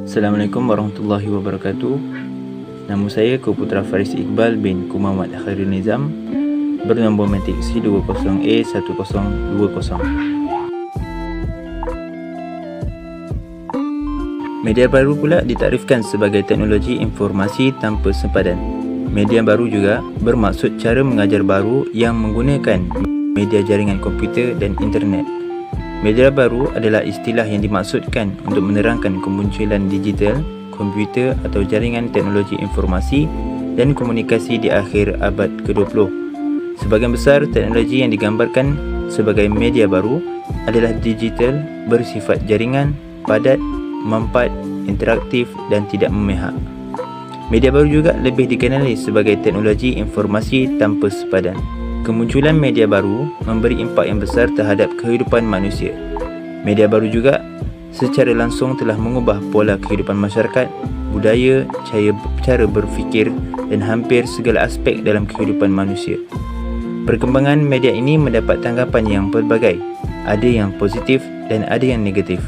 Assalamualaikum warahmatullahi wabarakatuh. Nama saya Kuputra Faris Iqbal bin Kumamat Khairul Nizam, bernombor matik C20A1020. Media baru pula ditaktifkan sebagai teknologi informasi tanpa sempadan. Media baru juga bermaksud cara mengajar baru yang menggunakan media jaringan komputer dan internet. Media baru adalah istilah yang dimaksudkan untuk menerangkan kemunculan digital, komputer atau jaringan teknologi informasi dan komunikasi di akhir abad ke-20. Sebahagian besar teknologi yang digambarkan sebagai media baru adalah digital, bersifat jaringan, padat, mampat, interaktif dan tidak memihak. Media baru juga lebih dikenali sebagai teknologi informasi tanpa sempadan. Kemunculan media baru memberi impak yang besar terhadap kehidupan manusia. Media baru juga secara langsung telah mengubah pola kehidupan masyarakat, budaya, cara berfikir dan hampir segala aspek dalam kehidupan manusia. Perkembangan media ini mendapat tanggapan yang pelbagai, ada yang positif dan ada yang negatif.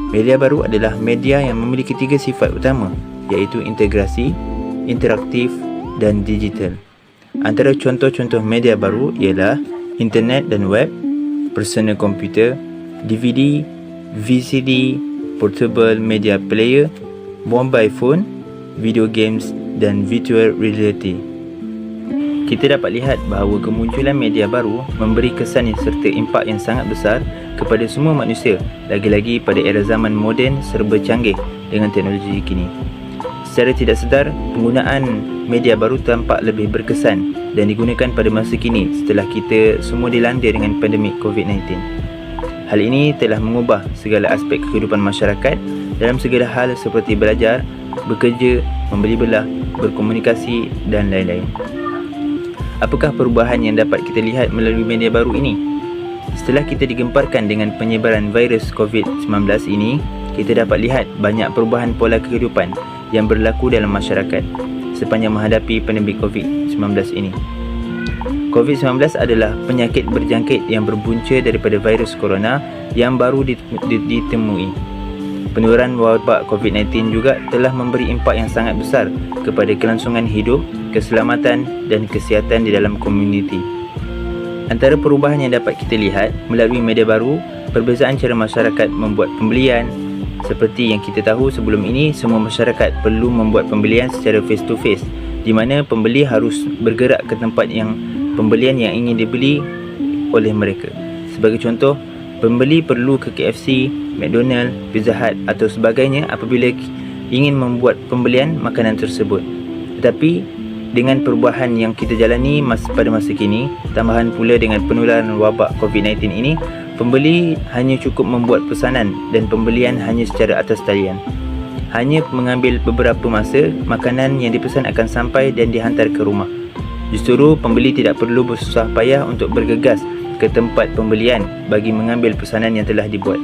Media baru adalah media yang memiliki 3 sifat utama, iaitu integrasi, interaktif dan digital. Antara contoh-contoh media baru ialah internet dan web, personal computer, DVD, VCD, portable media player, mobile phone, video games dan virtual reality. Kita dapat lihat bahawa kemunculan media baru memberi kesan serta impak yang sangat besar kepada semua manusia, lagi-lagi pada era zaman moden serba canggih dengan teknologi kini. Secara tidak sedar, penggunaan media baru tampak lebih berkesan dan digunakan pada masa kini setelah kita semua dilanda dengan pandemik COVID-19. Hal ini telah mengubah segala aspek kehidupan masyarakat dalam segala hal seperti belajar, bekerja, membeli belah, berkomunikasi dan lain-lain. Apakah perubahan yang dapat kita lihat melalui media baru ini? Setelah kita digemparkan dengan penyebaran virus COVID-19 ini, kita dapat lihat banyak perubahan pola kehidupan yang berlaku dalam masyarakat sepanjang menghadapi pandemik COVID-19 ini. COVID-19 adalah penyakit berjangkit yang berbunca daripada virus corona yang baru ditemui. Penularan wabak COVID-19 juga telah memberi impak yang sangat besar kepada kelangsungan hidup, keselamatan dan kesihatan di dalam komuniti. Antara perubahan yang dapat kita lihat melalui media baru, perbezaan cara masyarakat membuat pembelian. Seperti yang kita tahu sebelum ini, semua masyarakat perlu membuat pembelian secara face to face, di mana pembeli harus bergerak ke tempat yang pembelian yang ingin dibeli oleh mereka. Sebagai contoh, pembeli perlu ke KFC, McDonald, Pizza Hut atau sebagainya apabila ingin membuat pembelian makanan tersebut. Tetapi dengan perubahan yang kita jalani pada masa kini, tambahan pula dengan penularan wabak COVID-19 ini, pembeli hanya cukup membuat pesanan dan pembelian hanya secara atas talian. Hanya mengambil beberapa masa, makanan yang dipesan akan sampai dan dihantar ke rumah. Justru pembeli tidak perlu bersusah payah untuk bergegas ke tempat pembelian bagi mengambil pesanan yang telah dibuat.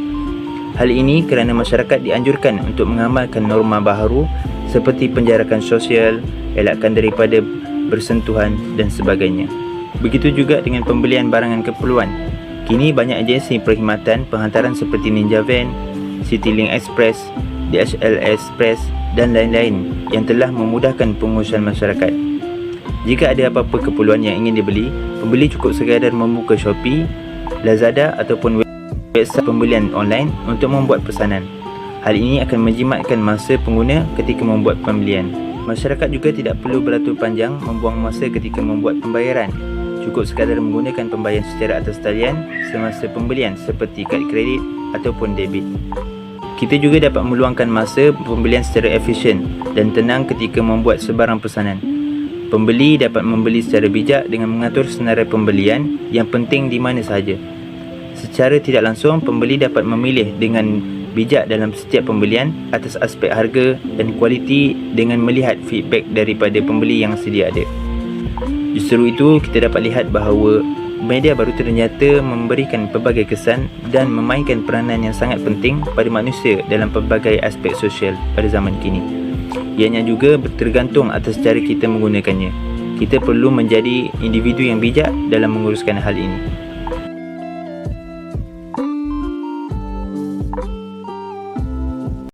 Hal ini kerana masyarakat dianjurkan untuk mengamalkan norma baharu seperti penjarakan sosial, elakkan daripada bersentuhan dan sebagainya. Begitu juga dengan pembelian barangan keperluan. Kini banyak agensi perkhidmatan penghantaran seperti Ninja Van, Citylink Express, DHL Express dan lain-lain yang telah memudahkan pengurusan masyarakat. Jika ada apa-apa keperluan yang ingin dibeli, pembeli cukup sekadar membuka Shopee, Lazada ataupun website pembelian online untuk membuat pesanan. Hal ini akan menjimatkan masa pengguna ketika membuat pembelian. Masyarakat juga tidak perlu beratur panjang membuang masa ketika membuat pembayaran. Cukup sekadar menggunakan pembayaran secara atas talian semasa pembelian seperti kad kredit ataupun debit. Kita juga dapat meluangkan masa pembelian secara efisien dan tenang ketika membuat sebarang pesanan. Pembeli dapat membeli secara bijak dengan mengatur senarai pembelian yang penting di mana sahaja. Secara tidak langsung, pembeli dapat memilih dengan bijak dalam setiap pembelian atas aspek harga dan kualiti dengan melihat feedback daripada pembeli yang sedia ada. Justru itu, kita dapat lihat bahawa media baru ternyata memberikan pelbagai kesan dan memainkan peranan yang sangat penting pada manusia dalam pelbagai aspek sosial pada zaman kini. Ianya juga tergantung atas cara kita menggunakannya. Kita perlu menjadi individu yang bijak dalam menguruskan hal ini.